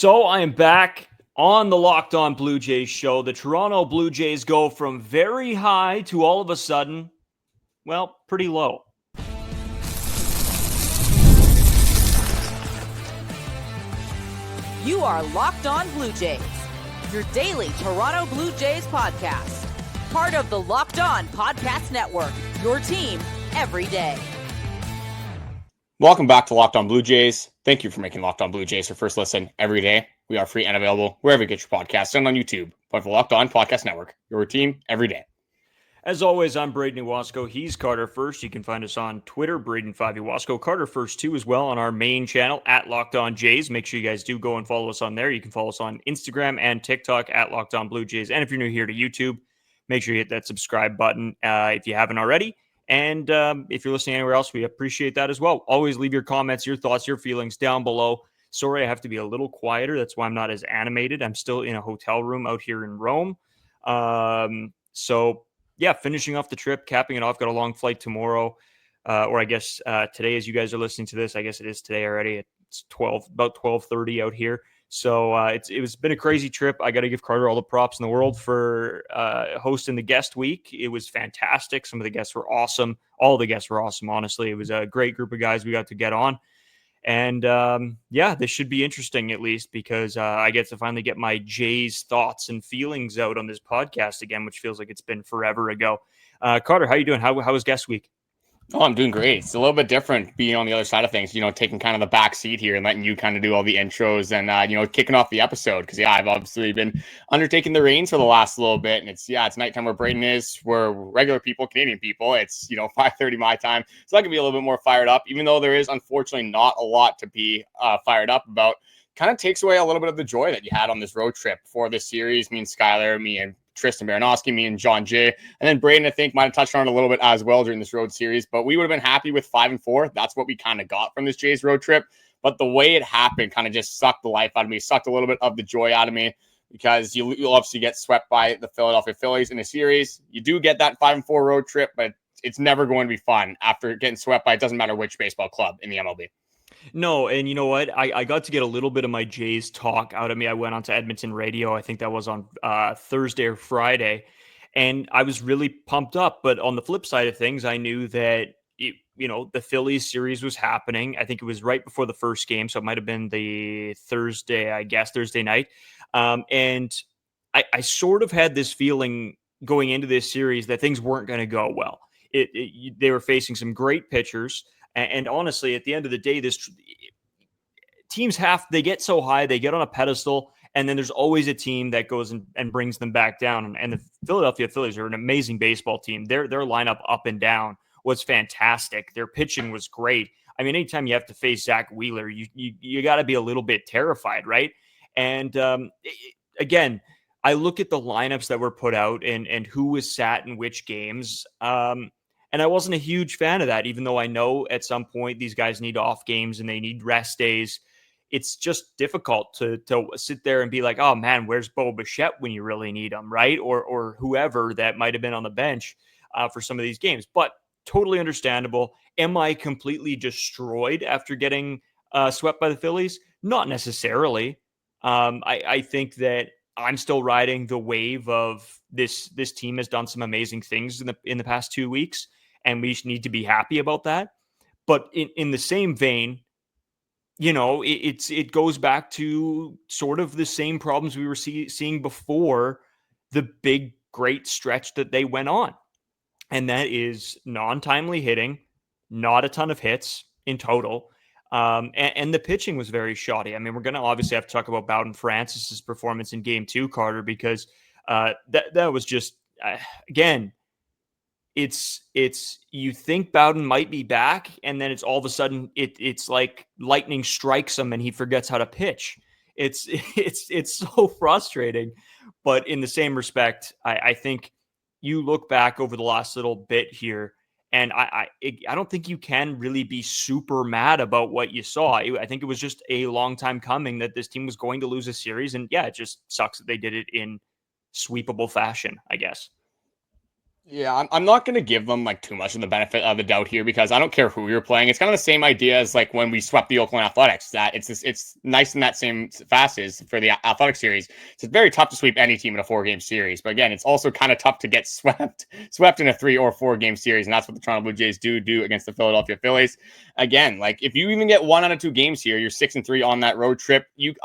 So I am back on the Locked On Blue Jays show. The Toronto Blue Jays go from very high to all of a sudden, well, pretty low. You are Locked On Blue Jays, your daily Toronto Blue Jays podcast. Part of the Locked On Podcast Network, your team every day. Welcome back to Locked On Blue Jays. Thank you for making Locked On Blue Jays your first listen every day. We are free and available wherever you get your podcasts and on YouTube. Part of the Locked On Podcast Network, your team every day. As always, I'm Braden Iwasko. He's Carter First. You can find us on Twitter, Braden5 Iwasko. Carter First, too, as well on our main channel at Locked On Jays. Make sure you guys do go and follow us on there. You can follow us on Instagram and TikTok at Locked On Blue Jays. And if you're new here to YouTube, make sure you hit that subscribe button if you haven't already. And if you're listening anywhere else, we appreciate that as well. Always leave your comments, your thoughts, your feelings down below. Sorry, I have to be a little quieter. That's why I'm not as animated. I'm still in a hotel room out here in Rome. Yeah, finishing off the trip, capping it off. Got a long flight tomorrow, or I guess today, as you guys are listening to this. I guess it is today already. It's about 12:30 out here. So it's been a crazy trip. I got to give Carter all the props in the world for hosting the guest week. It was fantastic. Some of the guests were awesome. All the guests were awesome, honestly. It was a great group of guys we got to get on. And this should be interesting, at least, because I get to finally get my Jays thoughts and feelings out on this podcast again, which feels like it's been forever ago. Carter, how you doing? How was guest week? Oh, I'm doing great. It's a little bit different being on the other side of things, taking kind of the back seat here and letting you kind of do all the intros and, kicking off the episode. Because, I've obviously been undertaking the reins for the last little bit. And it's nighttime where Braden is. We're regular people, Canadian people. It's, 5:30 my time. So I can be a little bit more fired up, even though there is unfortunately not a lot to be fired up about. Kind of takes away a little bit of the joy that you had on this road trip for this series. Me and Skylar, me and Tristan Baranowski, me and John Jay, and then Braden, I think, might have touched on it a little bit as well during this road series, but we would have been happy with 5-4. That's what we kind of got from this Jays road trip. But the way it happened kind of just sucked the life out of me, sucked a little bit of the joy out of me, because you'll obviously get swept by the Philadelphia Phillies in a series. You do get that 5-4 road trip, but it's never going to be fun after getting swept by, it doesn't matter which baseball club in the MLB. No, and you know what? I got to get a little bit of my Jays talk out of me. I went on to Edmonton radio. I think that was on Thursday or Friday, and I was really pumped up. But on the flip side of things, I knew that the Phillies series was happening. I think it was right before the first game, so it might have been the Thursday night. And I sort of had this feeling going into this series that things weren't going to go well. They were facing some great pitchers. And honestly, at the end of the day, teams they get so high, they get on a pedestal, and then there's always a team that goes and brings them back down. And the Philadelphia Phillies are an amazing baseball team. Their lineup up and down was fantastic. Their pitching was great. I mean, anytime you have to face Zach Wheeler, you got to be a little bit terrified, right? And again, I look at the lineups that were put out and who was sat in which games. And I wasn't a huge fan of that, even though I know at some point these guys need off games and they need rest days. It's just difficult to sit there and be like, oh man, where's Bo Bichette when you really need him, right? Or whoever that might have been on the bench for some of these games. But totally understandable. Am I completely destroyed after getting swept by the Phillies? Not necessarily. I think that I'm still riding the wave of this team has done some amazing things in the past 2 weeks. And we need to be happy about that. But in the same vein, it goes back to sort of the same problems we were seeing before the big, great stretch that they went on. And that is non-timely hitting, not a ton of hits in total. And the pitching was very shoddy. I mean, we're going to obviously have to talk about Bowden Francis's performance in Game 2, Carter, because that was just, again, it's you think Bowden might be back, and then it's all of a sudden it's like lightning strikes him and he forgets how to pitch. It's so frustrating. But in the same respect, I think you look back over the last little bit here, and I don't think you can really be super mad about what you saw. I think it was just a long time coming that this team was going to lose a series, and it just sucks that they did it in sweepable fashion, I guess. Yeah, I'm not going to give them like too much of the benefit of the doubt here because I don't care who you're playing. It's kind of the same idea as like when we swept the Oakland Athletics. That it's nice in that same facet for the Athletic series. It's very tough to sweep any team in a 4-game series, but again, it's also kind of tough to get swept in a 3 or 4-game series, and that's what the Toronto Blue Jays do against the Philadelphia Phillies. Again, like if you even get 1 out of 2 games here, you're 6-3 on that road trip. You're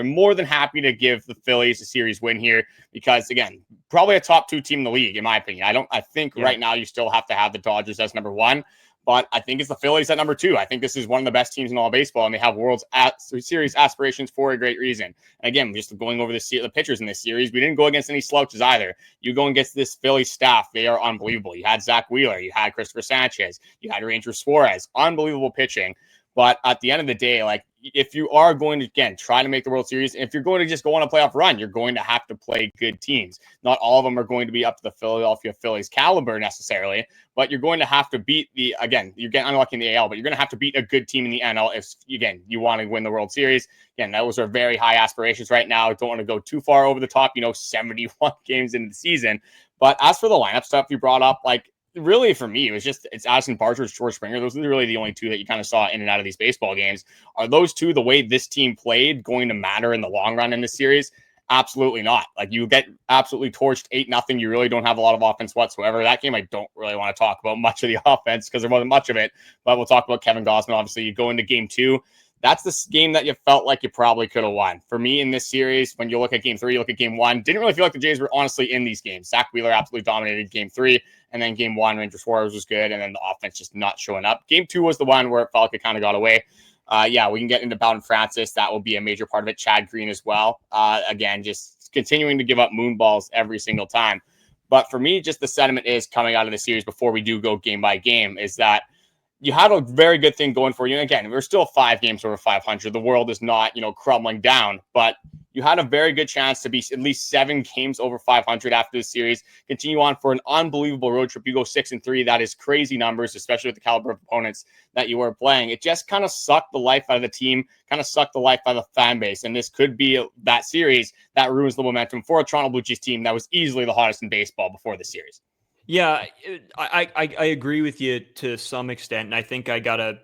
more than happy to give the Phillies a series win here because again, probably a top 2 team in the league in my opinion. I think right now you still have to have the Dodgers as number 1, but I think it's the Phillies at number 2. I think this is one of the best teams in all baseball, and they have World Series aspirations for a great reason. And again, just going over the pitchers in this series, we didn't go against any slouches either. You go against this Phillies staff, they are unbelievable. You had Zach Wheeler, you had Christopher Sanchez, you had Ranger Suarez, unbelievable pitching. But at the end of the day, like if you are going to, again, try to make the World Series, if you're going to just go on a playoff run, you're going to have to play good teams. Not all of them are going to be up to the Philadelphia Phillies caliber necessarily, but you're going to have to beat you're getting unlucky in the AL, but you're going to have to beat a good team in the NL if, again, you want to win the World Series. Again, those are very high aspirations right now. I don't want to go too far over the top, 71 games into the season. But as for the lineup stuff you brought up, like, really, for me, it's Addison Barger, George Springer. Those are really the only 2 that you kind of saw in and out of these baseball games. Are those 2, the way this team played, going to matter in the long run in this series? Absolutely not. Like, you get absolutely torched 8-0. You really don't have a lot of offense whatsoever. That game, I don't really want to talk about much of the offense because there wasn't much of it. But we'll talk about Kevin Gausman. Obviously, you go into game 2. That's the game that you felt like you probably could have won. For me in this series, when you look at game 3, you look at game 1, didn't really feel like the Jays were honestly in these games. Zach Wheeler absolutely dominated game 3. And then game 1, Ranger Suarez was good. And then the offense just not showing up. Game 2 was the one where it felt like it kind of got away. We can get into Bowden Francis. That will be a major part of it. Chad Green as well. Again, just continuing to give up moon balls every single time. But for me, just the sentiment is coming out of the series before we do go game by game is that you had a very good thing going for you. And again, we're still 5 games over 500. The world is not, crumbling down, but you had a very good chance to be at least 7 games over 500 after the series. Continue on for an unbelievable road trip. You go 6-3. That is crazy numbers, especially with the caliber of opponents that you were playing. It just kind of sucked the life out of the team, kind of sucked the life out of the fan base. And this could be that series that ruins the momentum for a Toronto Blue Jays team that was easily the hottest in baseball before the series. Yeah, I agree with you to some extent, and I think I gotta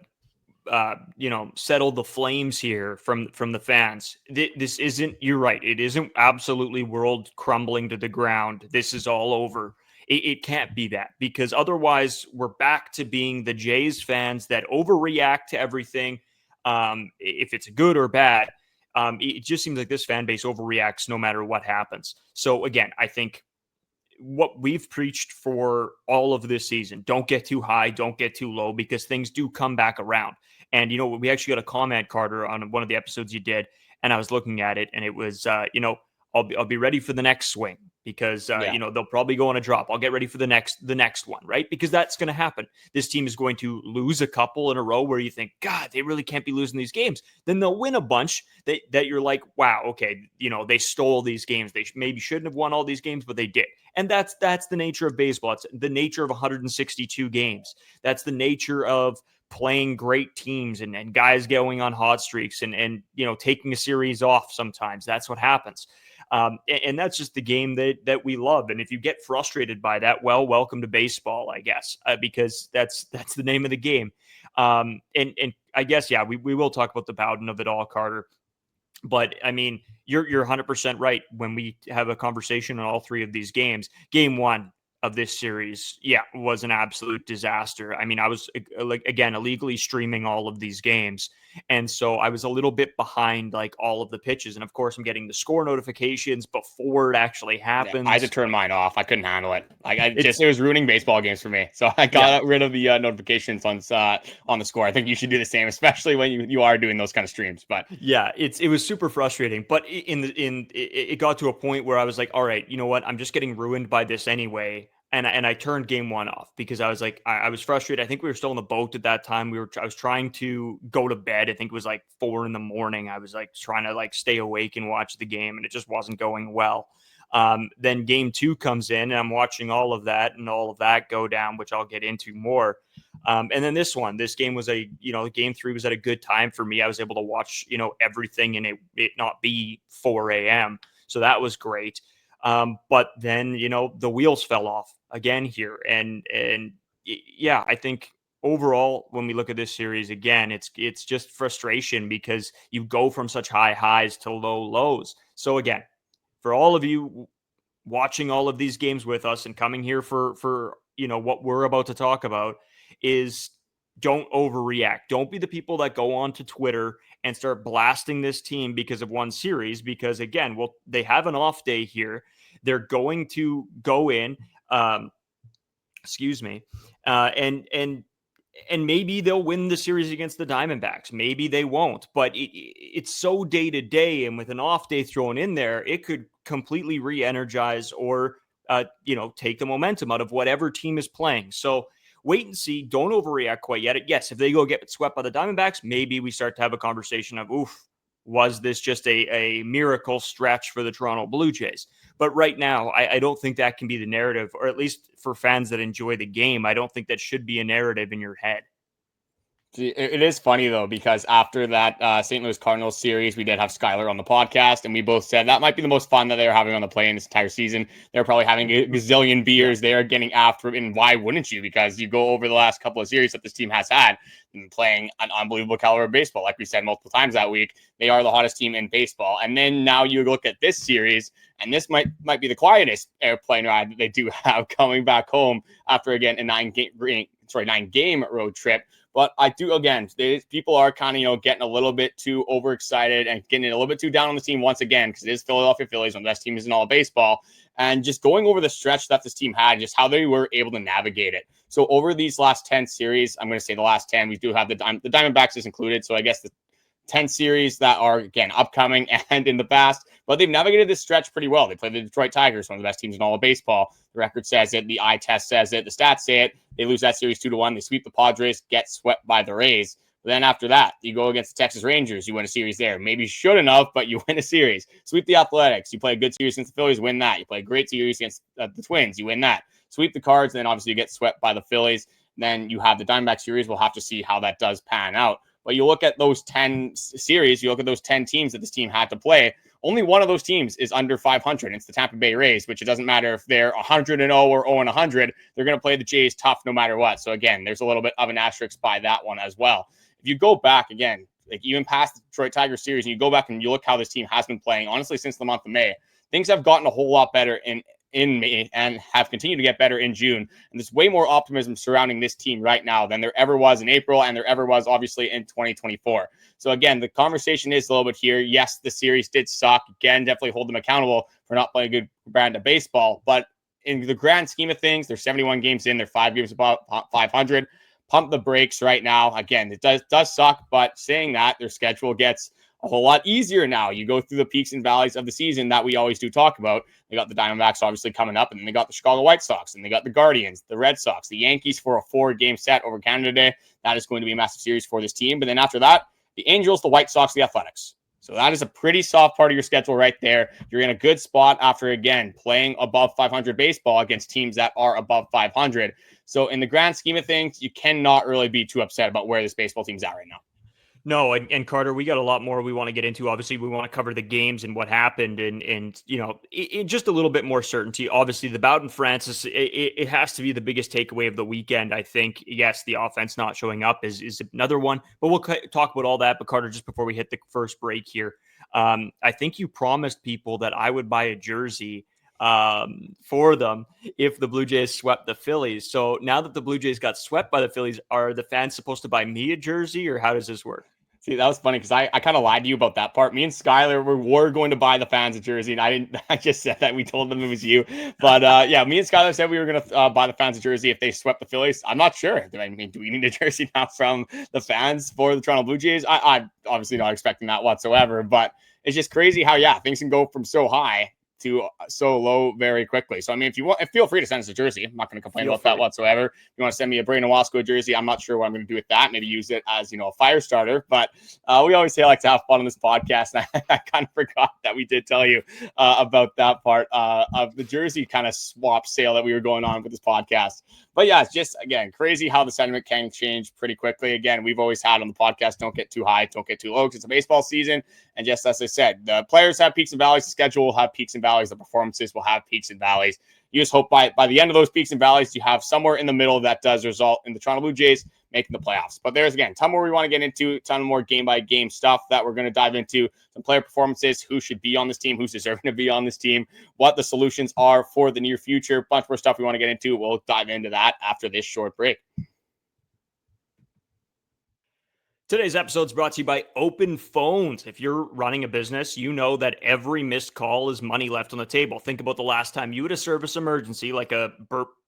settle the flames here from the fans. This isn't. You're right. It isn't absolutely world crumbling to the ground. This is all over. It can't be that because otherwise we're back to being the Jays fans that overreact to everything, if it's good or bad. It just seems like this fan base overreacts no matter what happens. So again, I think what we've preached for all of this season, don't get too high, don't get too low, because things do come back around. And, we actually got a comment, Carter, on one of the episodes you did, and I was looking at it, and it was, I'll be ready for the next swing because, they'll probably go on a drop. I'll get ready for the next one, right? Because that's going to happen. This team is going to lose a couple in a row where you think, God, they really can't be losing these games. Then they'll win a bunch that you're like, wow, okay, they stole these games. They maybe shouldn't have won all these games, but they did. And that's the nature of baseball. It's the nature of 162 games. That's the nature of playing great teams and guys going on hot streaks and taking a series off sometimes. That's what happens. And that's just the game that we love. And if you get frustrated by that, well, welcome to baseball, I guess, because that's the name of the game. And I guess, we will talk about the Bowden of it all, Carter. But I mean, you're 100% right. When we have a conversation on all 3 of these games, game 1 of this series, was an absolute disaster. I mean, I was illegally streaming all of these games. And so I was a little bit behind all of the pitches. And of course I'm getting the score notifications before it actually happens. Yeah, I had to turn mine off. I couldn't handle it. It was ruining baseball games for me. So I got rid of the notifications on the score. I think you should do the same, especially when you are doing those kind of streams. But yeah, it was super frustrating. But it got to a point where I was like, all right, you know what? I'm just getting ruined by this anyway. And I turned game 1 off because I was like, I was frustrated. I think we were still in the boat at that time. I was trying to go to bed. I think it was 4 a.m. I was trying to stay awake and watch the game, and it just wasn't going well. Then game 2 comes in, and I'm watching all of that go down, which I'll get into more. And then this game was game 3 was at a good time for me. I was able to watch, everything and it not be 4 a.m. So that was great. But then, the wheels fell off again here. And yeah, I think overall, when we look at this series again, it's just frustration because you go from such high highs to low lows. So again, for all of you watching all of these games with us and coming here for what we're about to talk about, is don't overreact. Don't be the people that go on to Twitter and start blasting this team because of one series, because again, they have an off day here. They're going to go in, excuse me, and maybe they'll win the series against the Diamondbacks. Maybe they won't, but it's so day to day, and with an off day thrown in there, it could completely re-energize or take the momentum out of whatever team is playing. So wait and see. Don't overreact quite yet. Yes, if they go get swept by the Diamondbacks, maybe we start to have a conversation of, oof, was this just a miracle stretch for the Toronto Blue Jays? But right now, I don't think that can be the narrative, or at least for fans that enjoy the game, I don't think that should be a narrative in your head. It is funny, though, because after that St. Louis Cardinals series, we did have Skyler on the podcast, and we both said that might be the most fun that they were having on the plane this entire season. They're probably having a gazillion beers. They are getting after it, and why wouldn't you? Because you go over the last couple of series that this team has had and playing an unbelievable caliber of baseball. Like we said multiple times that week, they are the hottest team in baseball. And then now you look at this series, and this might be the quietest airplane ride that they do have coming back home after, again, a 9-game road trip. But I do, again, people are kind of, getting a little bit too overexcited and getting a little bit too down on the team once again, because it is Philadelphia Phillies, one of the best teams in all of baseball. And just going over the stretch that this team had, just how they were able to navigate it. So over these last 10 series, I'm going to say the last 10, we do have the Diamondbacks is included. So I guess the 10 series that are, again, upcoming and in the past, but they've navigated this stretch pretty well. They played the Detroit Tigers, one of the best teams in all of baseball. The record says it. The eye test says it. The stats say it. They lose that series 2-1. They sweep the Padres, get swept by the Rays. But then after that, you go against the Texas Rangers. You win a series there. Maybe you shouldn't have, but you win a series. Sweep the Athletics. You play a good series against the Phillies, win that. You play a great series against the Twins. You win that. Sweep the Cards, and then obviously you get swept by the Phillies. Then you have the Diamondback series. We'll have to see how that does pan out. But you look at those 10 series, you look at those 10 teams that this team had to play, only one of those teams is under 500. It's the Tampa Bay Rays, which it doesn't matter if they're 100-0 or 0-100. They're going to play the Jays tough no matter what. So, again, there's a little bit of an asterisk by that one as well. If you go back, again, like even past the Detroit Tigers series, and you go back and you look how this team has been playing, honestly, since the month of May, things have gotten a whole lot better in May and have continued to get better in June. And there's way more optimism surrounding this team right now than there ever was in April, and there ever was obviously in 2024. So again, the conversation is a little bit here. Yes, the series did suck. Again, definitely hold them accountable for not playing a good brand of baseball. But in the grand scheme of things, they're 71 games in. They're 5 games above 500. Pump the brakes right now. Again, it does suck, but saying that, their schedule gets a whole lot easier now. You go through the peaks and valleys of the season that we always do talk about. They got the Diamondbacks obviously coming up, and then they got the Chicago White Sox, and they got the Guardians, the Red Sox, the Yankees for a 4-game set over Canada Day. That is going to be a massive series for this team. But then after that, the Angels, the White Sox, the Athletics. So that is a pretty soft part of your schedule right there. You're in a good spot after, again, playing above 500 baseball against teams that are above 500. So in the grand scheme of things, you cannot really be too upset about where this baseball team's at right now. No, and Carter, we got a lot more we want to get into. Obviously, we want to cover the games and what happened, and just a little bit more certainty. Obviously, the bout in Francis, it has to be the biggest takeaway of the weekend. I think, yes, the offense not showing up is another one, but we'll talk about all that. But Carter, just before we hit the first break here, I think you promised people that I would buy a jersey for them if the Blue Jays swept the Phillies. So now that the Blue Jays got swept by the Phillies, are the fans supposed to buy me a jersey, or how does this work? See, that was funny because I kind of lied to you about that part. Me and Skyler were going to buy the fans a jersey, and I just said that. We told them it was you. But yeah, me and Skyler said we were going to buy the fans a jersey if they swept the Phillies. I'm not sure. I mean, do we need a jersey now from the fans for the Toronto Blue Jays? I'm obviously not expecting that whatsoever, but it's just crazy how, yeah, things can go from so high to so low very quickly. So, I mean, if you want, feel free to send us a jersey. I'm not going to complain about that whatsoever. If you want to send me a Brandon Wasco jersey, I'm not sure what I'm going to do with that. Maybe use it as, a fire starter. But we always say I like to have fun on this podcast. And I kind of forgot that we did tell you about that part of the jersey kind of swap sale that we were going on with this podcast. But yeah, it's just, again, crazy how the sentiment can change pretty quickly. Again, we've always had on the podcast, don't get too high, don't get too low, because it's a baseball season. And just as I said, the players have peaks and valleys, the schedule will have peaks and valleys, the performances will have peaks and valleys. You just hope by the end of those peaks and valleys, you have somewhere in the middle that does result in the Toronto Blue Jays making the playoffs. But there's, again, a ton more we want to get into, a ton more game-by-game stuff that we're going to dive into, some player performances, who should be on this team, who's deserving to be on this team, what the solutions are for the near future, a bunch more stuff we want to get into. We'll dive into that after this short break. Today's episode is brought to you by Open Phones. If you're running a business, you know that every missed call is money left on the table. Think about the last time you had a service emergency, like a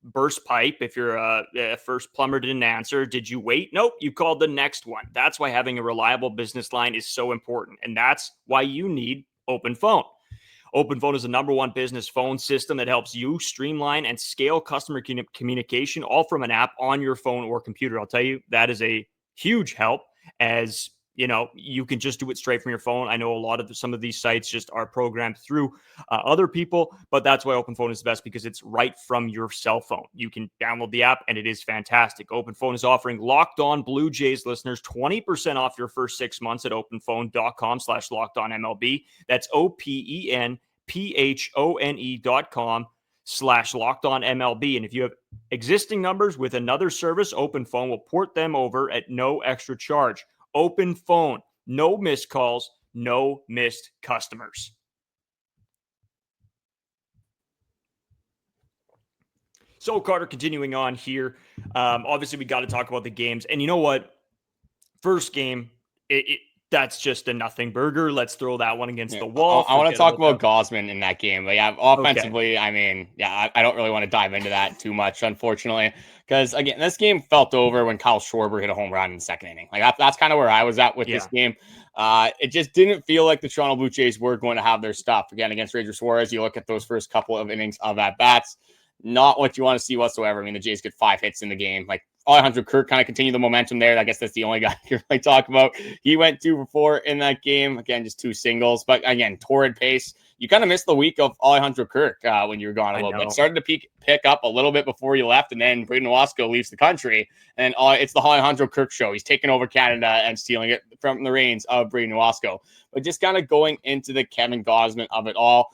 burst pipe. If your first plumber didn't answer, did you wait? Nope, you called the next one. That's why having a reliable business line is so important, and that's why you need Open Phone. Open Phone is the #1 business phone system that helps you streamline and scale customer communication, all from an app on your phone or computer. I'll tell you, that is a huge help. As you know, you can just do it straight from your phone. I know some of these sites just are programmed through other people, but that's why Open Phone is the best, because it's right from your cell phone. You can download the app and it is fantastic. Open Phone is offering Locked On Blue Jays listeners 20% off your first 6 months at openphone.com/lockedonmlb. That's openphone.com/lockedonmlb. And if you have existing numbers with another service, Open Phone will port them over at no extra charge. Open Phone, no missed calls, no missed customers. So, Carter, continuing on here, obviously we got to talk about the games. And you know what? First game, that's just a nothing burger. Let's throw that one against the wall. I want to talk about Gausman in that game. But yeah, offensively, okay. I mean, yeah, I don't really want to dive into that too much, unfortunately, because again, this game felt over when Kyle Schwarber hit a home run in the second inning. Like that's kind of where I was at with this game. It just didn't feel like the Toronto Blue Jays were going to have their stuff again against Ranger Suarez. You look at those first couple of innings of at bats, not what you want to see whatsoever. I mean, the Jays get 5 hits in the game. Like Alejandro Kirk kind of continued the momentum there. I guess that's the only guy you really talk about. He went 2 for 4 in that game. Again, just 2 singles. But again, torrid pace. You kind of missed the week of Alejandro Kirk when you were gone a little bit. Started to pick up a little bit before you left, and then Braden Wasco leaves the country. And it's the Alejandro Kirk show. He's taking over Canada and stealing it from the reins of Braden Wasco. But just kind of going into the Kevin Gausman of it all.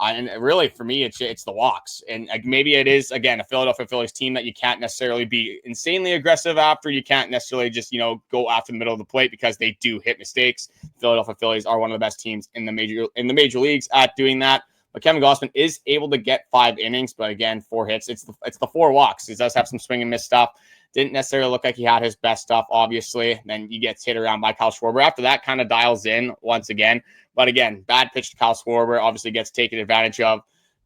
And really, for me, it's the walks. And maybe it is, again, a Philadelphia Phillies team that you can't necessarily be insanely aggressive after. You can't necessarily just, go after the middle of the plate, because they do hit mistakes. Philadelphia Phillies are one of the best teams in the major leagues at doing that. But Kevin Gausman is able to get 5 innings. But again, 4 hits. It's the 4 walks. He does have some swing and miss stuff. Didn't necessarily look like he had his best stuff, obviously. Then he gets hit around by Kyle Schwarber. After that, kind of dials in once again. But again, bad pitch to Kyle Schwarber, obviously gets taken advantage of.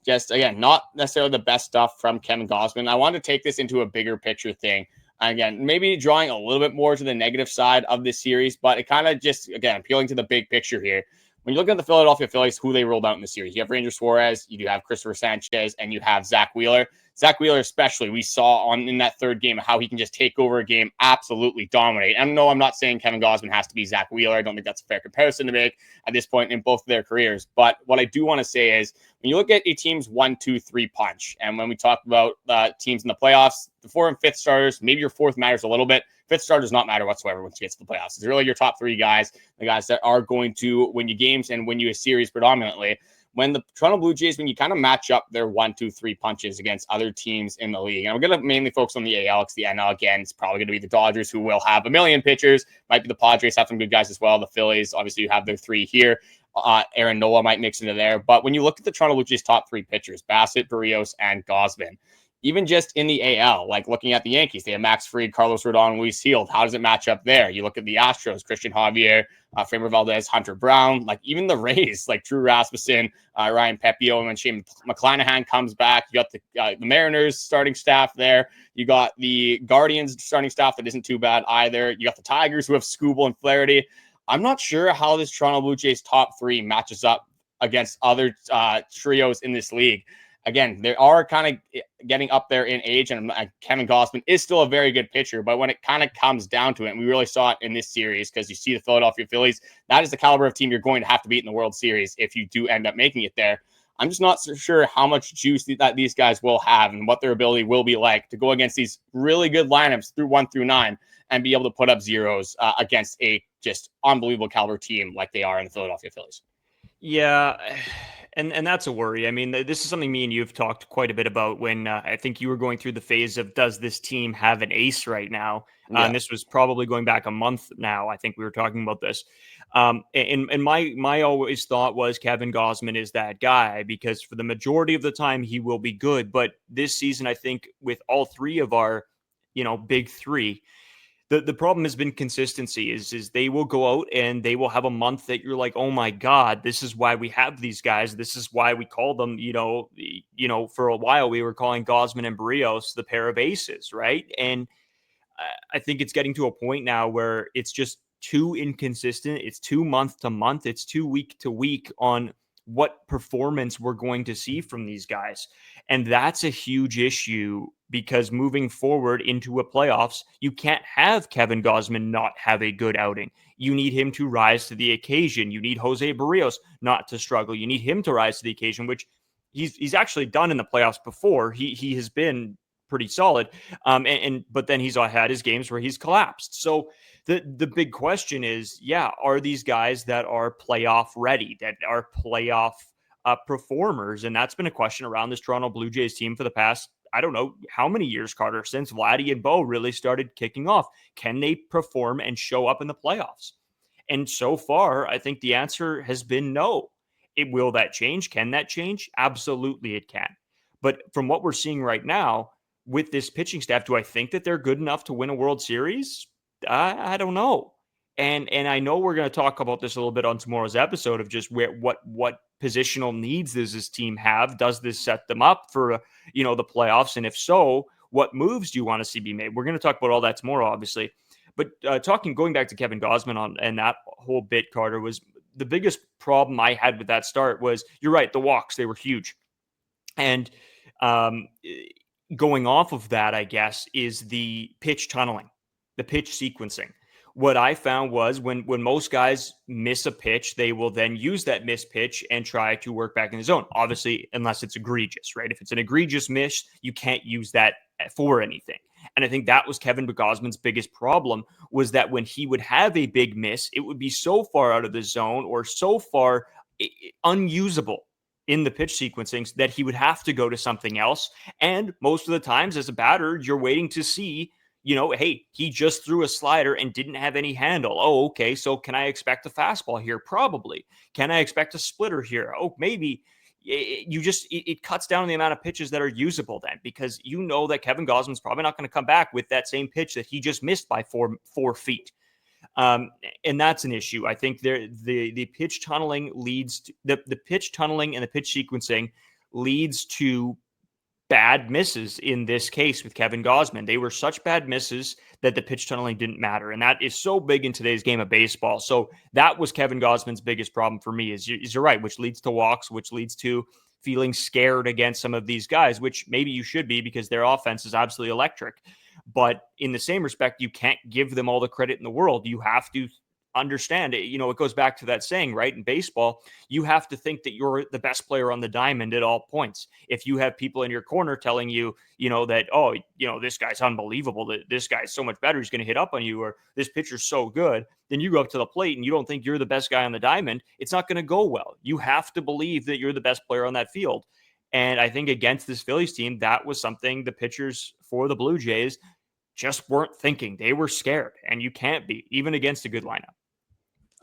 Just, again, not necessarily the best stuff from Kevin Gausman. I wanted to take this into a bigger picture thing. Again, maybe drawing a little bit more to the negative side of this series, but it kind of just, again, appealing to the big picture here. When you look at the Philadelphia Phillies, who they rolled out in the series, you have Ranger Suarez, you do have Christopher Sanchez, and you have Zach Wheeler. Zach Wheeler especially, we saw in that third game how he can just take over a game, absolutely dominate. And no, I'm not saying Kevin Gausman has to be Zach Wheeler. I don't think that's a fair comparison to make at this point in both of their careers. But what I do want to say is, when you look at a team's 1, 2, 3 punch, and when we talk about teams in the playoffs, the 4th and 5th starters, maybe your 4th matters a little bit. 5th star does not matter whatsoever once you get to the playoffs. It's really your top 3 guys, the guys that are going to win you games and win you a series predominantly. When the Toronto Blue Jays, when you kind of match up their 1, 2, 3 punches against other teams in the league, and I'm going to mainly focus on the AL, because the NL, again, it's probably going to be the Dodgers, who will have a million pitchers. Might be the Padres, have some good guys as well. The Phillies, obviously, you have their 3 here. Aaron Noah might mix into there. But when you look at the Toronto Blue Jays' top 3 pitchers, Bassitt, Berrios, and Gausman, even just in the AL, like looking at the Yankees, they have Max Fried, Carlos Rodon, Luis Field. How does it match up there? You look at the Astros, Christian Javier, Framber Valdez, Hunter Brown, like even the Rays, like Drew Rasmussen, Ryan Pepio, and when Shane McClanahan comes back, you got the Mariners starting staff there. You got the Guardians starting staff that isn't too bad either. You got the Tigers, who have Skubal and Flaherty. I'm not sure how this Toronto Blue Jays top 3 matches up against other trios in this league. Again, they are kind of getting up there in age, and Kevin Gausman is still a very good pitcher. But when it kind of comes down to it, and we really saw it in this series, because you see the Philadelphia Phillies, that is the caliber of team you're going to have to beat in the World Series if you do end up making it there. I'm just not so sure how much juice that these guys will have and what their ability will be like to go against these really good lineups through 1 through 9 and be able to put up zeros against a just unbelievable caliber team like they are in the Philadelphia Phillies. Yeah, and that's a worry. I mean, this is something me and you have talked quite a bit about when I think you were going through the phase of, does this team have an ace right now? And this was probably going back a month now. I think we were talking about this. And my always thought was Kevin Gausman is that guy, because for the majority of the time he will be good. But this season, I think with all three of our, big three, the problem has been consistency. Is they will go out and they will have a month that you're like, oh my God, this is why we have these guys. This is why we call them, for a while we were calling Gausman and Berrios the pair of aces, right? And I think it's getting to a point now where it's just too inconsistent. It's too month to month. It's too week to week on what performance we're going to see from these guys. And that's a huge issue, because moving forward into a playoffs, you can't have Kevin Gausman not have a good outing. You need him to rise to the occasion. You need Jose Berrios not to struggle. You need him to rise to the occasion, which he's actually done in the playoffs before. He has been pretty solid. But then he's had his games where he's collapsed. So the big question is, are these guys that are playoff ready, that are playoff performers? And that's been a question around this Toronto Blue Jays team for the past, I don't know how many years, Carter, since Vladdy and Bo really started kicking off. Can they perform and show up in the playoffs? And so far, I think the answer has been no. Will that change? Can that change? Absolutely it can. But from what we're seeing right now with this pitching staff, do I think that they're good enough to win a World Series? I don't know. And I know we're going to talk about this a little bit on tomorrow's episode of just what positional needs does this team have? Does this set them up for, the playoffs? And if so, what moves do you want to see be made? We're going to talk about all that tomorrow, obviously. But going back to Kevin Gausman and that whole bit, Carter, was the biggest problem I had with that start was, you're right, the walks, they were huge. And going off of that, I guess, is the pitch tunneling, the pitch sequencing. What I found was when most guys miss a pitch, they will then use that missed pitch and try to work back in the zone. Obviously, unless it's egregious, right? If it's an egregious miss, you can't use that for anything. And I think that was Kevin Gausman's biggest problem, was that when he would have a big miss, it would be so far out of the zone or so far unusable in the pitch sequencing that he would have to go to something else. And most of the times as a batter, you're waiting to see, hey, he just threw a slider and didn't have any handle. Oh, okay. So can I expect a fastball here? Probably. Can I expect a splitter here? Oh, maybe. It cuts down the amount of pitches that are usable then, because that Kevin Gausman's probably not going to come back with that same pitch that he just missed by four feet. And that's an issue. I think the pitch tunneling leads to the pitch tunneling and the pitch sequencing leads to bad misses in this case with Kevin Gausman. They were such bad misses that the pitch tunneling didn't matter. And that is so big in today's game of baseball. So that was Kevin Gausman's biggest problem for me, is you're right, which leads to walks, which leads to feeling scared against some of these guys, which maybe you should be, because their offense is absolutely electric. But in the same respect, you can't give them all the credit in the world. You have to understand it. It goes back to that saying, right? In baseball, you have to think that you're the best player on the diamond at all points. If you have people in your corner telling you, that, oh, this guy's unbelievable, that this guy's so much better, he's going to hit up on you, or this pitcher's so good, then you go up to the plate and you don't think you're the best guy on the diamond, it's not going to go well. You have to believe that you're the best player on that field. And I think against this Phillies team, that was something the pitchers for the Blue Jays just weren't thinking. They were scared, and you can't be, even against a good lineup.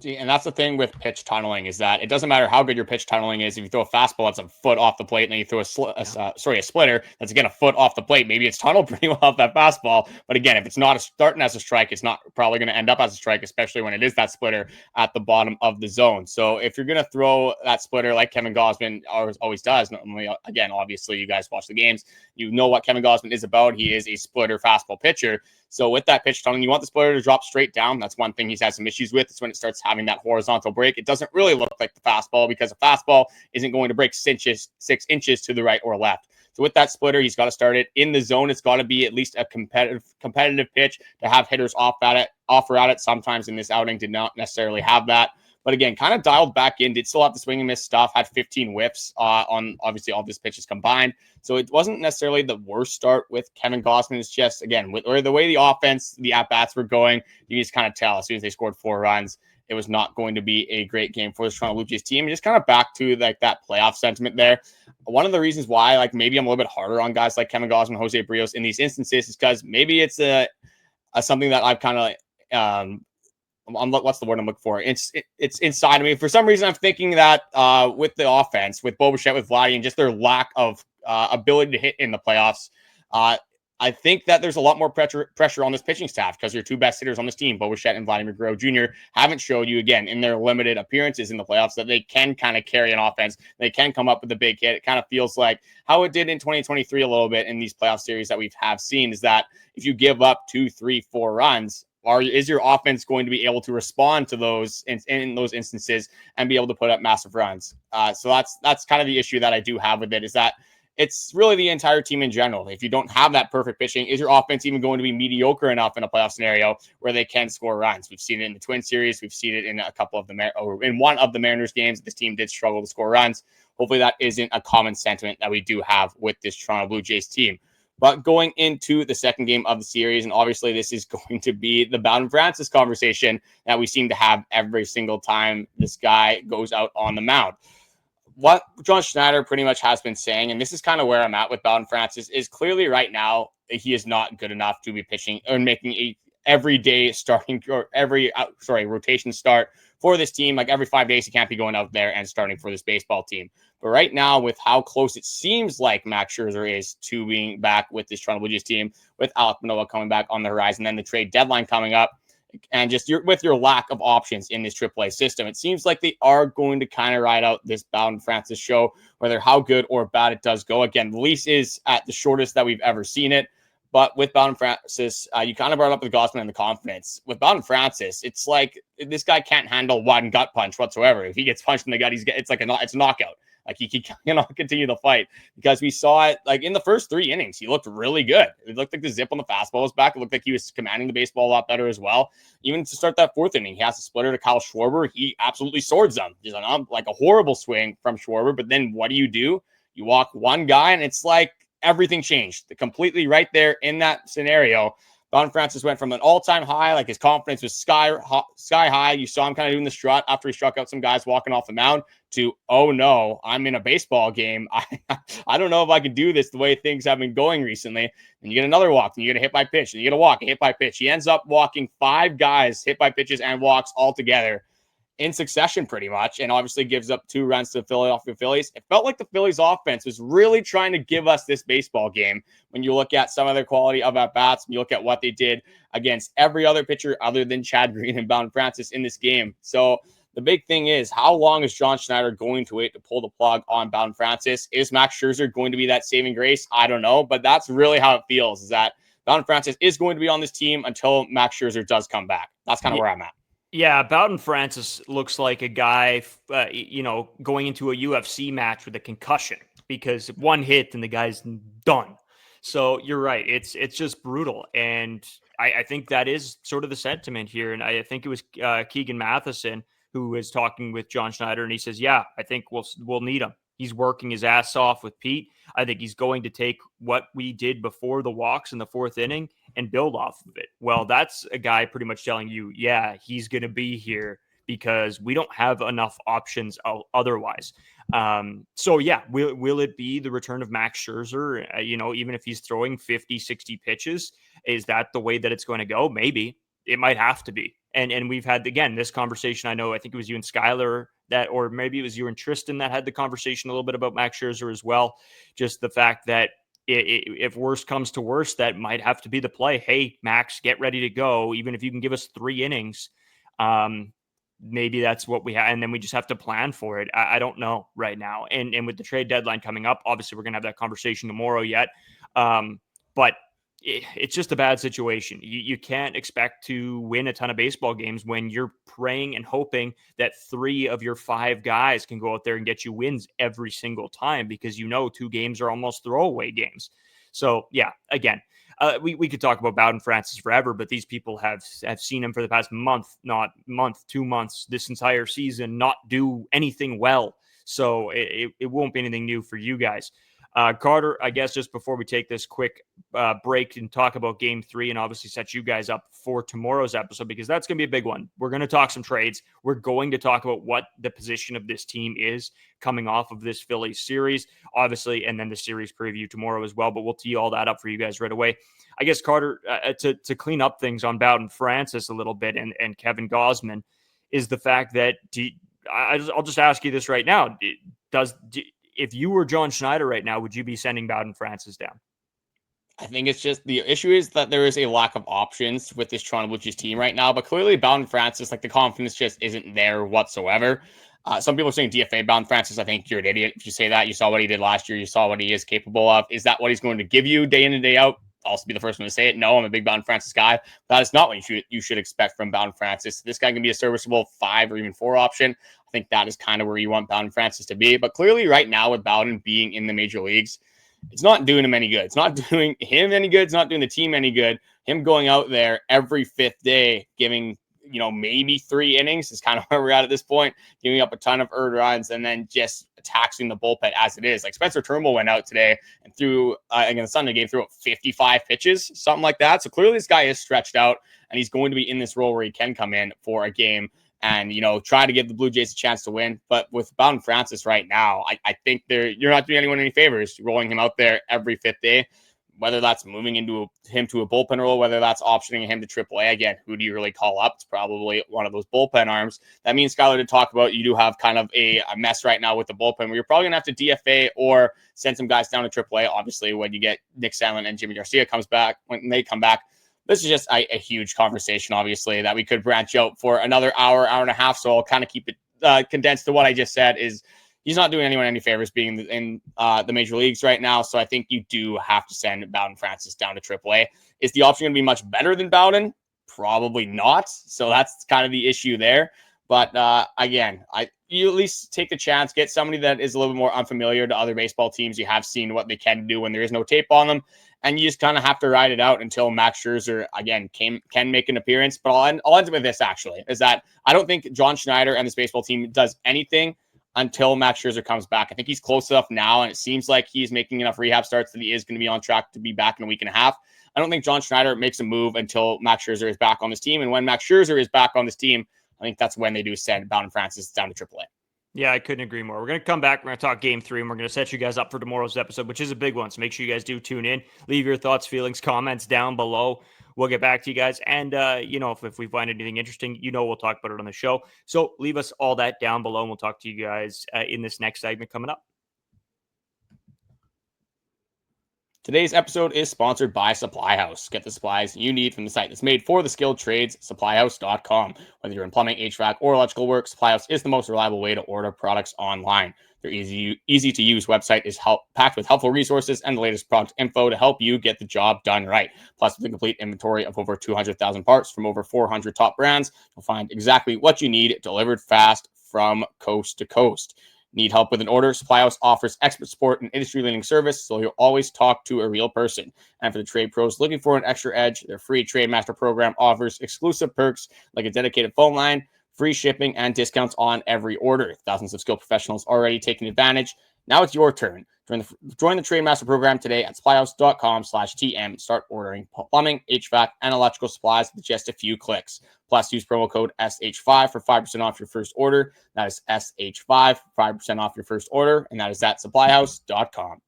And that's the thing with pitch tunneling, is that it doesn't matter how good your pitch tunneling is. If you throw a fastball that's a foot off the plate, and then you throw a splitter that's again a foot off the plate, maybe it's tunneled pretty well off that fastball. But again, if it's not starting as a strike, it's not probably going to end up as a strike, especially when it is that splitter at the bottom of the zone. So if you're going to throw that splitter like Kevin Gausman always does, normally, again, obviously you guys watch the games, you know what Kevin Gausman is about. He is a splitter fastball pitcher. So with that pitch tunneling, you want the splitter to drop straight down. That's one thing he's had some issues with. It's when it starts having that horizontal break. It doesn't really look like the fastball, because a fastball isn't going to break 6 inches to the right or left. So with that splitter, he's got to start it in the zone. It's got to be at least a competitive pitch to have hitters offer at it. Sometimes in this outing did not necessarily have that. But again, kind of dialed back in, did still have the swing and miss stuff, had 15 whiffs on obviously all these pitches combined. So it wasn't necessarily the worst start with Kevin Gausman. It's just, again, or the way the offense, the at-bats were going, you just kind of tell as soon as they scored 4 runs, it was not going to be a great game for the Toronto Blue Jays team. Just kind of back to like that playoff sentiment there. One of the reasons why, like maybe I'm a little bit harder on guys like Kevin Gausman, Jose Berrios in these instances is because maybe it's a something that I've kind of what's the word I'm looking for? It's inside of me. For some reason, I'm thinking that with the offense, with Bichette, with Vladimir, and just their lack of ability to hit in the playoffs, I think that there's a lot more pressure on this pitching staff because your 2 best hitters on this team, Bichette and Vladimir Guerrero Jr., haven't showed you, again, in their limited appearances in the playoffs that they can kind of carry an offense. They can come up with a big hit. It kind of feels like how it did in 2023 a little bit in these playoff series that we have seen is that if you give up 2, 3, 4 runs, is your offense going to be able to respond to those in those instances and be able to put up massive runs? So that's kind of the issue that I do have with it, is that it's really the entire team in general. If you don't have that perfect pitching, is your offense even going to be mediocre enough in a playoff scenario where they can score runs? We've seen it in the Twin Series. We've seen it in in one of the Mariners games. This team did struggle to score runs. Hopefully that isn't a common sentiment that we do have with this Toronto Blue Jays team. But going into the second game of the series, and obviously this is going to be the Bowden Francis conversation that we seem to have every single time this guy goes out on the mound. What John Schneider pretty much has been saying, and this is kind of where I'm at with Bowden Francis, is clearly right now he is not good enough to be pitching or making a everyday starting or rotation start for this team. Like every 5 days, he can't be going out there and starting for this baseball team. But right now, with how close it seems like Max Scherzer is to being back with this Toronto Blue Jays team, with Alek Manoah coming back on the horizon, then the trade deadline coming up, and just with your lack of options in this AAA system, it seems like they are going to kind of ride out this Bowden Francis show, whether how good or bad it does go. Again, the lease is at the shortest that we've ever seen it. But with Bowden Francis, you kind of brought up with Gausman and the confidence. With Bowden Francis, it's like this guy can't handle one gut punch whatsoever. If he gets punched in the gut, it's a knockout. Like he cannot continue the fight, because we saw it like in the first 3 innings. He looked really good. It looked like the zip on the fastball was back. It looked like he was commanding the baseball a lot better as well. Even to start that 4th inning, he has a splitter to Kyle Schwarber. He absolutely swords them. He's like a horrible swing from Schwarber. But then what do? You walk one guy, and it's like everything changed completely right there in that scenario. Bowden Francis went from an all-time high, like his confidence was sky high. You saw him kind of doing the strut after he struck out some guys walking off the mound, to, oh no, I'm in a baseball game. I don't know if I can do this the way things have been going recently. And you get another walk, and you get a hit by pitch, and you get a walk, a hit by pitch. He ends up walking 5 guys, hit by pitches and walks all together in succession pretty much, and obviously gives up 2 runs to the Philadelphia Phillies. It felt like the Phillies offense was really trying to give us this baseball game when you look at some of their quality of at-bats, and you look at what they did against every other pitcher other than Chad Green and Bowden Francis in this game. So the big thing is, how long is John Schneider going to wait to pull the plug on Bowden Francis? Is Max Scherzer going to be that saving grace? I don't know, but that's really how it feels, is that Bowden Francis is going to be on this team until Max Scherzer does come back. That's kind of where I'm at. Yeah, Bowden Francis looks like a guy, going into a UFC match with a concussion, because one hit and the guy's done. So you're right. It's just brutal. And I think that is sort of the sentiment here. And I think it was Keegan Matheson who was talking with John Schneider, and he says, yeah, I think we'll need him. He's working his ass off with Pete. I think he's going to take what we did before the walks in the 4th inning and build off of it. Well, that's a guy pretty much telling you, yeah, he's going to be here because we don't have enough options otherwise. So yeah, will it be the return of Max Scherzer? Even if he's throwing 50, 60 pitches, is that the way that it's going to go? Maybe it might have to be. And we've had, again, this conversation. I think it was you and Skylar or maybe it was you and Tristan that had the conversation a little bit about Max Scherzer as well. Just the fact that if worst comes to worst, that might have to be the play. Hey, Max, get ready to go. Even if you can give us 3 innings, maybe that's what we have. And then we just have to plan for it. I don't know right now. And with the trade deadline coming up, obviously we're going to have that conversation tomorrow yet. But it's just a bad situation. You can't expect to win a ton of baseball games when you're praying and hoping that 3 of your 5 guys can go out there and get you wins every single time, because 2 games are almost throwaway games. So yeah, again, we could talk about Bowden Francis forever, but these people have seen him for the past month, 2 months, this entire season, not do anything well. So it won't be anything new for you guys. Carter, I guess just before we take this quick break and talk about game 3 and obviously set you guys up for tomorrow's episode, because that's going to be a big one. We're going to talk some trades. We're going to talk about what the position of this team is coming off of this Phillies series, obviously, and then the series preview tomorrow as well, but we'll tee all that up for you guys right away. I guess, Carter, to clean up things on Bowden Francis a little bit and Kevin Gausman is the fact that I'll just ask you this right now. If you were John Schneider right now, would you be sending Bowden Francis down? I think it's just the issue is that there is a lack of options with this Toronto Blue Jays team right now, but clearly Bowden Francis, like the confidence just isn't there whatsoever. Some people are saying DFA Bowden Francis. I think you're an idiot if you say that. You saw what he did last year. You saw what he is capable of. Is that what he's going to give you day in and day out? I'll also be the first one to say it. No, I'm a big Bowden Francis guy. That is not what you should expect from Bowden Francis. This guy can be a serviceable 5 or even 4 option. I think that is kind of where you want Bowden Francis to be. But clearly right now with Bowden being in the major leagues, it's not doing him any good. It's not doing him any good. It's not doing the team any good. Him going out there every 5th day, giving, maybe 3 innings is kind of where we're at this point, giving up a ton of earned runs and then just taxing the bullpen as it is. Like Spencer Turnbull went out today and threw, again, the Sunday game, threw 55 pitches, something like that. So clearly this guy is stretched out and he's going to be in this role where he can come in for a game and, try to give the Blue Jays a chance to win. But with Bowden Francis right now, I think you're not doing anyone any favors rolling him out there every 5th day, whether that's moving him to a bullpen role, whether that's optioning him to AAA. Again, who do you really call up? It's probably one of those bullpen arms. That means, Skylar, to talk about, you do have kind of a mess right now with the bullpen where you're probably going to have to DFA or send some guys down to AAA. Obviously, when you get Nick Sandlin and Jimmy Garcia when they come back. This is just a huge conversation, obviously, that we could branch out for another hour and a half. So I'll kind of keep it condensed to what I just said is he's not doing anyone any favors being in the major leagues right now. So I think you do have to send Bowden Francis down to AAA. Is the option going to be much better than Bowden? Probably not. So that's kind of the issue there. But again, you at least take the chance, get somebody that is a little bit more unfamiliar to other baseball teams. You have seen what they can do when there is no tape on them. And you just kind of have to ride it out until Max Scherzer, again, can make an appearance. But I'll end with this, actually, is that I don't think John Schneider and this baseball team does anything until Max Scherzer comes back. I think he's close enough now, and it seems like he's making enough rehab starts that he is going to be on track to be back in a week and a half. I don't think John Schneider makes a move until Max Scherzer is back on this team. And when Max Scherzer is back on this team, I think that's when they do send Bowden Francis down to AAA. Yeah, I couldn't agree more. We're going to come back. We're going to talk game 3, and we're going to set you guys up for tomorrow's episode, which is a big one. So make sure you guys do tune in. Leave your thoughts, feelings, comments down below. We'll get back to you guys. And, if we find anything interesting, we'll talk about it on the show. So leave us all that down below, and we'll talk to you guys in this next segment coming up. Today's episode is sponsored by Supply House. Get the supplies you need from the site that's made for the skilled trades, supplyhouse.com. Whether you're in plumbing, HVAC, or electrical work, Supply House is the most reliable way to order products online. Their easy-to-use website is packed with helpful resources and the latest product info to help you get the job done right. Plus, with a complete inventory of over 200,000 parts from over 400 top brands, you'll find exactly what you need delivered fast from coast to coast. Need help with an order? Supply House offers expert support and industry-leading service, so you'll always talk to a real person. And for the trade pros looking for an extra edge, their free Trade Master program offers exclusive perks like a dedicated phone line, free shipping, and discounts on every order. Thousands of skilled professionals already taking advantage. Now it's your turn. Join the Trade Master program today at supplyhouse.com/TM. Start ordering plumbing, HVAC, and electrical supplies with just a few clicks. Plus, use promo code SH5 for 5% off your first order. That is SH5, 5% off your first order, and that is at supplyhouse.com.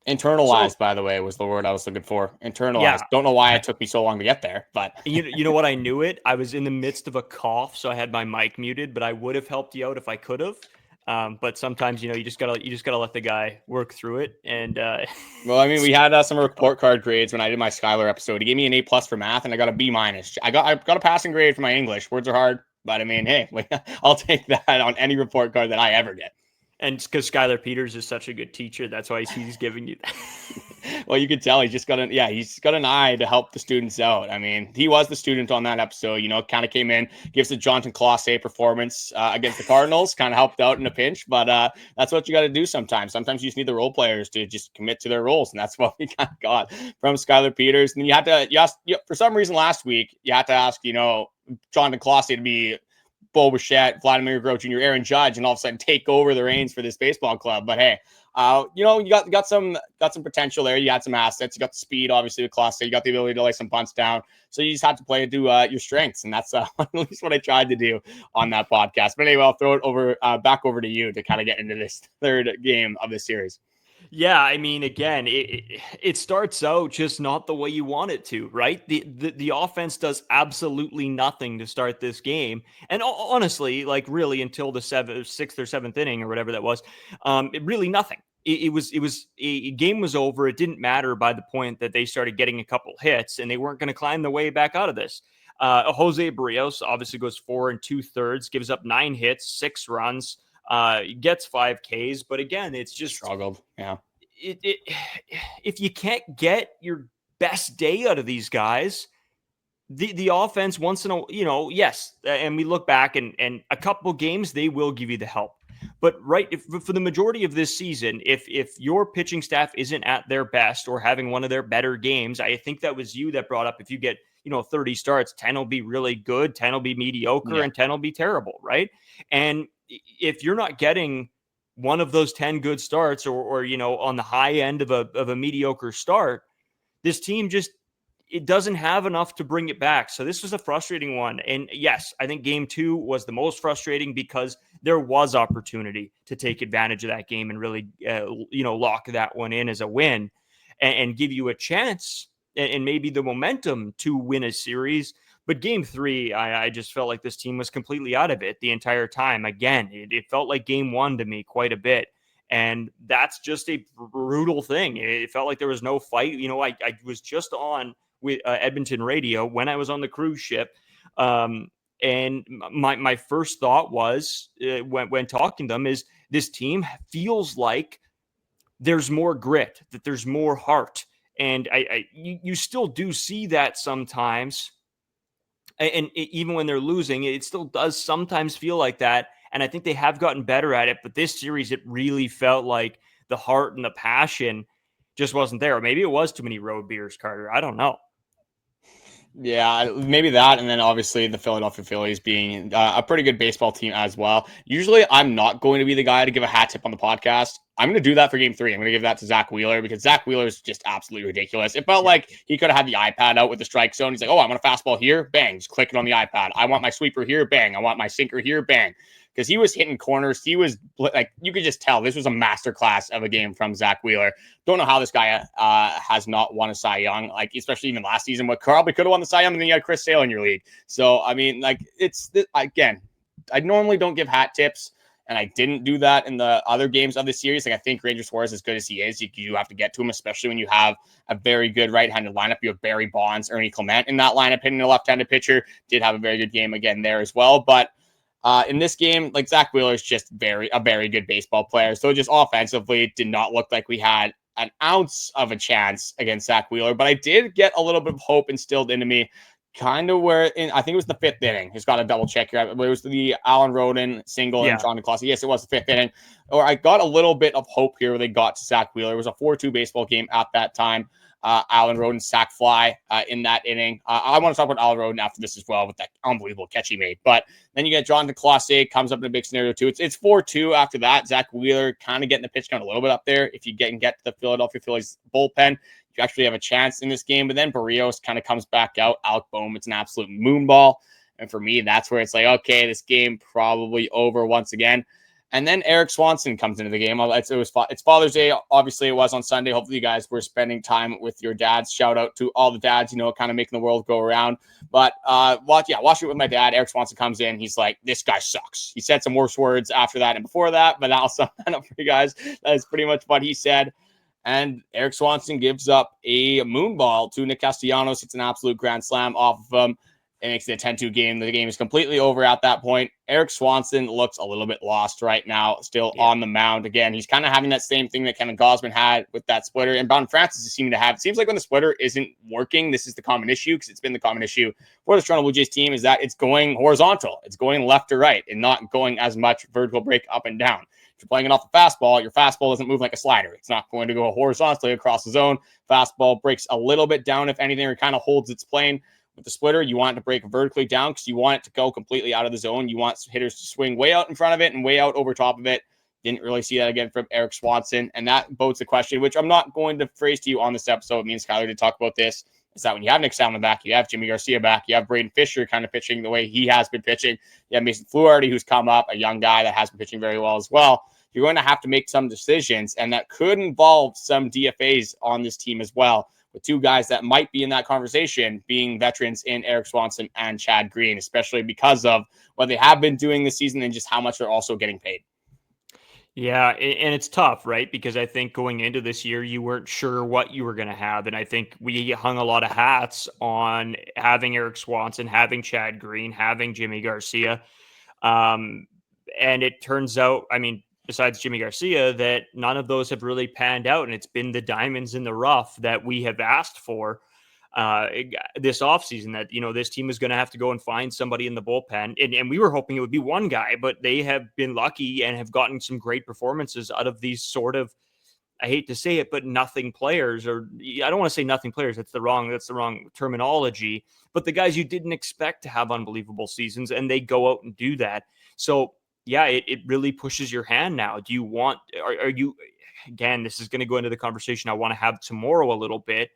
Internalized, by the way, was the word I was looking for. Internalized. Yeah. Don't know why it took me so long to get there, but you know what? I knew it. I was in the midst of a cough, so I had my mic muted. But I would have helped you out if I could have. But sometimes you just gotta let the guy work through it. And well, I mean, we had some report card grades when I did my Skylar episode. He gave me an A+ for math, and I got a B-. I got a passing grade for my English. Words are hard, but I mean, hey, I'll take that on any report card that I ever get. And because Skylar Peters is such a good teacher, that's why he's giving you that. Well, you could tell he's got an eye to help the students out. I mean, he was the student on that episode, kind of came in, gives the Jonathan Clase performance against the Cardinals, kind of helped out in a pinch, but that's what you got to do sometimes. Sometimes you just need the role players to just commit to their roles, and that's what we kind of got from Skylar Peters. And then for some reason last week, you had to ask, Jonathan Clase to be Bo Bichette, Vladimir Guerrero Jr., Aaron Judge, and all of a sudden take over the reins for this baseball club. But hey, you got some potential there. You had some assets. You got the speed, obviously, with Clase. You got the ability to lay some bunts down. So you just had to play to your strengths, and that's at least what I tried to do on that podcast. But anyway, I'll throw it back over to you to kind of get into this third game of the series. Yeah, I mean, again, it starts out just not the way you want it to, right? The offense does absolutely nothing to start this game, and honestly, like really until the sixth or seventh inning or whatever that was, really nothing. A game was over. It didn't matter by the point that they started getting a couple hits, and they weren't going to climb the way back out of this. Jose Berrios obviously goes 4 2/3, gives up 9 hits, 6 runs. Gets 5 Ks, but again, it's just struggled. Yeah. If you can't get your best day out of these guys, the offense once in a, yes. And we look back and a couple games, they will give you the help. But for the majority of this season, if your pitching staff isn't at their best or having one of their better games, I think that was you that brought up, if you get, 30 starts, 10 will be really good, 10 will be mediocre, and 10 will be terrible. Right. And if you're not getting one of those 10 good starts or on the high end of a mediocre start, this team it doesn't have enough to bring it back. So this was a frustrating one. And yes, I think game 2 was the most frustrating because there was opportunity to take advantage of that game and really, lock that one in as a win and give you a chance and maybe the momentum to win a series. But game 3, I just felt like this team was completely out of it the entire time. Again, it felt like game 1 to me quite a bit. And that's just a brutal thing. It felt like there was no fight. I was just with Edmonton radio when I was on the cruise ship. And my first thought was when talking to them is this team feels like there's more grit, that there's more heart. And you still do see that sometimes. And even when they're losing, it still does sometimes feel like that. And I think they have gotten better at it. But this series, it really felt like the heart and the passion just wasn't there. Or maybe it was too many road beers, Carter. I don't know. Yeah, maybe that. And then obviously the Philadelphia Phillies being a pretty good baseball team as well. Usually I'm not going to be the guy to give a hat tip on the podcast. I'm going to do that for game 3. I'm going to give that to Zach Wheeler because Zach Wheeler is just absolutely ridiculous. It felt like he could have had the iPad out with the strike zone. He's like, oh, I want a fastball here. Bang, just click it on the iPad. I want my sweeper here. Bang. I want my sinker here. Bang. Because he was hitting corners. He was like, you could just tell this was a masterclass of a game from Zach Wheeler. Don't know how this guy has not won a Cy Young, like especially even last season. What probably could have won the Cy Young, and then you had Chris Sale in your league. So I mean, like again, I normally don't give hat tips, and I didn't do that in the other games of the series. Like I think Ranger Suarez, as good as he is, you have to get to him, especially when you have a very good right-handed lineup. You have Barry Bonds, Ernie Clement in that lineup, hitting a left-handed pitcher. Did have a very good game again there as well, but. In this game, like Zach Wheeler is just a very good baseball player. So just offensively, it did not look like we had an ounce of a chance against Zach Wheeler. But I did get a little bit of hope instilled into me, kind of I think it was the 5th inning. He's got to double check here. It was the Alan Roden single and John DeClasse. Yes, it was the 5th inning. Or I got a little bit of hope here where they got to Zach Wheeler. It was a 4-2 baseball game at that time. Alan Roden sack fly in that inning. I want to talk about Alan Roden after this as well with that unbelievable catch he made. But then you get John DeClasse comes up in a big scenario too. It's 4-2 after that. Zach Wheeler kind of getting the pitch count a little bit up there. If you get to the Philadelphia Phillies bullpen, you actually have a chance in this game. But then Berrios kind of comes back out. Alek Bohm, it's an absolute moonball. And for me, that's where it's like, okay, this game probably over once again. And then Erik Swanson comes into the game. It's Father's Day. Obviously, it was on Sunday. Hopefully, you guys were spending time with your dads. Shout out to all the dads, kind of making the world go around. But watching it with my dad. Erik Swanson comes in. He's like, this guy sucks. He said some worse words after that and before that, but I'll sum that up for you guys. That is pretty much what he said. And Erik Swanson gives up a moonball to Nick Castellanos. It's an absolute grand slam off of him. It makes it a 10-2 game. The game is completely over at that point. Erik Swanson looks a little bit lost right now, still on the mound. Again, he's kind of having that same thing that Kevin Gausman had with that splitter. And Brown Francis is seeming to have. It seems like when the splitter isn't working, this is the common issue, because it's been the common issue for the Toronto Blue Jays team, is that it's going horizontal. It's going left to right and not going as much vertical break up and down. If you're playing it off a fastball, your fastball doesn't move like a slider. It's not going to go horizontally across the zone. Fastball breaks a little bit down, if anything, or kind of holds its plane. With the splitter, you want it to break vertically down because you want it to go completely out of the zone. You want hitters to swing way out in front of it and way out over top of it. Didn't really see that again from Erik Swanson. And that bodes the question, which I'm not going to phrase to you on this episode. Me and Skyler did talk about this. Is that when you have Nick Sandlin back, you have Yimi Garcia back, you have Braden Fisher kind of pitching the way he has been pitching. You have Mason Fluharty, who's come up, a young guy that has been pitching very well as well. You're going to have to make some decisions, and that could involve some DFAs on this team as well, with two guys that might be in that conversation being veterans in Erik Swanson and Chad Green, especially because of what they have been doing this season and just how much they're also getting paid. Yeah, and it's tough, right? Because I think going into this year, you weren't sure what you were going to have. And I think we hung a lot of hats on having Erik Swanson, having Chad Green, having Yimi Garcia. And it turns out, I mean, besides Yimi Garcia, that none of those have really panned out. And it's been the diamonds in the rough that we have asked for this offseason, that, you know, this team is going to have to go and find somebody in the bullpen. And we were hoping it would be one guy, but they have been lucky and have gotten some great performances out of these sort of, I hate to say it, but nothing players, or I don't want to say nothing players. That's the wrong terminology, but the guys you didn't expect to have unbelievable seasons, and they go out and do that. So yeah, it really pushes your hand now. Do you want, are you, again, this is going to go into the conversation I want to have tomorrow a little bit,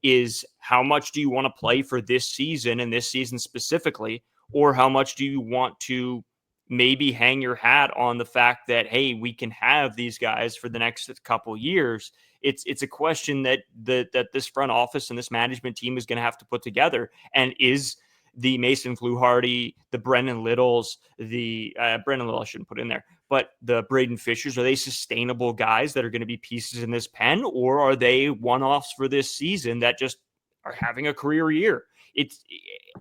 is how much do you want to play for this season, and this season specifically, or how much do you want to maybe hang your hat on the fact that, hey, we can have these guys for the next couple years? It's a question that this front office and this management team is going to have to put together. And is the Mason Fluharty, the Brendan Littles, the Brendan Little I shouldn't put in there, but the Braden Fishers, are they sustainable guys that are going to be pieces in this pen, or are they one-offs for this season that just are having a career year?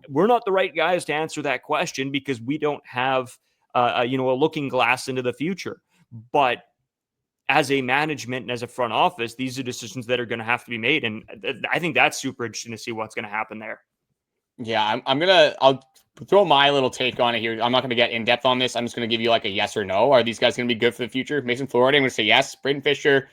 We're not the right guys to answer that question, because we don't have a looking glass into the future. But as a management and as a front office, these are decisions that are going to have to be made, and I think that's super interesting to see what's going to happen there. Yeah, I'll throw my little take on it here. I'm not going to get in depth on this. I'm just going to give you like a yes or no. Are these guys going to be good for the future? Mason Fluharty, I'm going to say yes. Braden Fisher,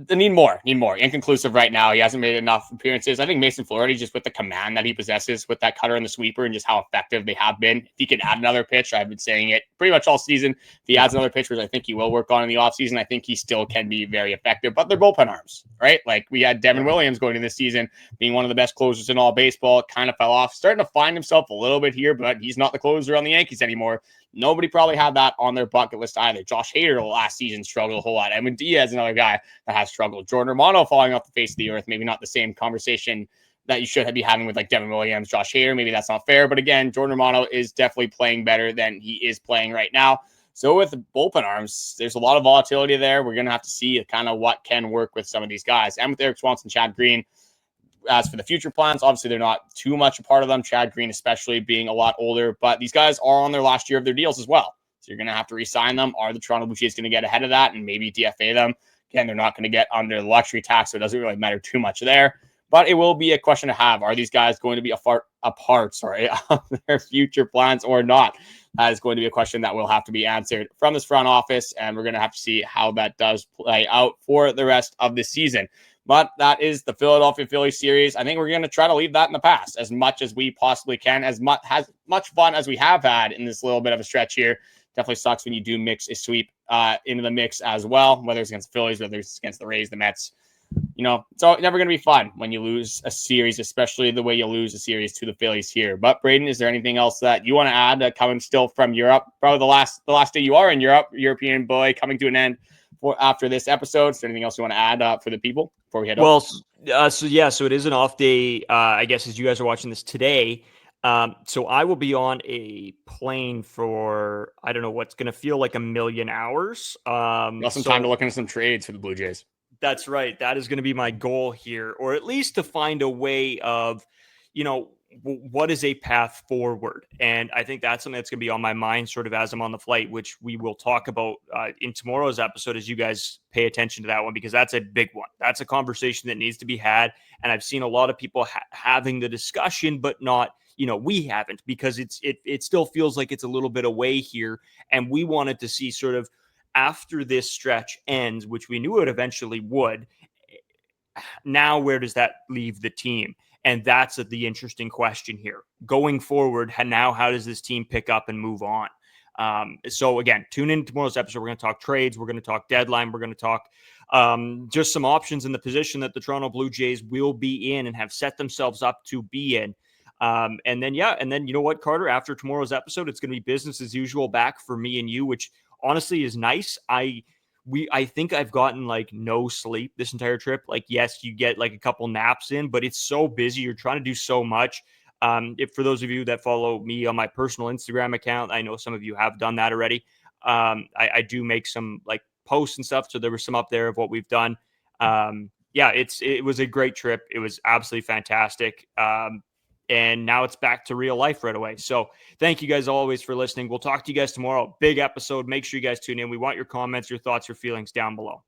need more. Inconclusive right now. He hasn't made enough appearances. I think Mason Fluharty, just with the command that he possesses with that cutter and the sweeper and just how effective they have been. If he can add another pitch, I've been saying it pretty much all season. If he adds another pitch, which I think he will work on in the offseason, I think he still can be very effective. But they're bullpen arms, right? Like we had Devin Williams going into this season being one of the best closers in all baseball. Kind of fell off. Starting to find himself a little bit here, but he's not the closer on the Yankees anymore. Nobody probably had that on their bucket list either. Josh Hader last season struggled a whole lot. Edwin Diaz, another guy that has struggled. Jordan Romano falling off the face of the earth. Maybe not the same conversation that you should be having with like Devin Williams, Josh Hader. Maybe that's not fair. But again, Jordan Romano is definitely playing better than he is playing right now. So with the bullpen arms, there's a lot of volatility there. We're going to have to see kind of what can work with some of these guys. And with Erik Swanson, Chad Green, as for the future plans, obviously they're not too much a part of them. Chad Green especially being a lot older, but these guys are on their last year of their deals as well. So you're going to have to re-sign them. Are the Toronto Blue Jays going to get ahead of that and maybe DFA them? Again, they're not going to get under the luxury tax, so it doesn't really matter too much there. But it will be a question to have. Are these guys going to be a part of their future plans or not? That is going to be a question that will have to be answered from this front office, and we're going to have to see how that does play out for the rest of the season. But that is the Philadelphia Phillies series. I think we're going to try to leave that in the past as much as we possibly can, as much fun as we have had in this little bit of a stretch here. Definitely sucks when you do mix a sweep into the mix as well, whether it's against the Phillies, whether it's against the Rays, the Mets. You know, it's never going to be fun when you lose a series, especially the way you lose a series to the Phillies here. But Braden, is there anything else that you want to add coming still from Europe? Probably the last day you are in Europe, European boy, coming to an end after this episode. Is there anything else you want to add for the people before we head over? So it is an off day, I guess, as you guys are watching this today. So I will be on a plane for, I don't know, what's going to feel like 1,000,000 hours. Got some time to look into some trades for the Blue Jays. That's right. That is going to be my goal here, or at least to find a way of, you know, what is a path forward? And I think that's something that's going to be on my mind sort of as I'm on the flight, which we will talk about in tomorrow's episode as you guys pay attention to that one, because that's a big one. That's a conversation that needs to be had. And I've seen a lot of people having the discussion, but not, we haven't, because it still feels like it's a little bit away here. And we wanted to see sort of after this stretch ends, which we knew it eventually would. Now, where does that leave the team? And that's the interesting question here. Going forward, now how does this team pick up and move on? So again, tune in to tomorrow's episode. We're going to talk trades. We're going to talk deadline. We're going to talk just some options in the position that the Toronto Blue Jays will be in and have set themselves up to be in. And then you know what, Carter, after tomorrow's episode, it's going to be business as usual back for me and you, which honestly is nice. I think I've gotten like no sleep this entire trip. Like, yes, you get like a couple naps in, but it's so busy. You're trying to do so much. If for those of you that follow me on my personal Instagram account, I know some of you have done that already. I do make some like posts and stuff. So there was some up there of what we've done. It was a great trip. It was absolutely fantastic. And now it's back to real life right away. So thank you guys always for listening. We'll talk to you guys tomorrow. Big episode. Make sure you guys tune in. We want your comments, your thoughts, your feelings down below.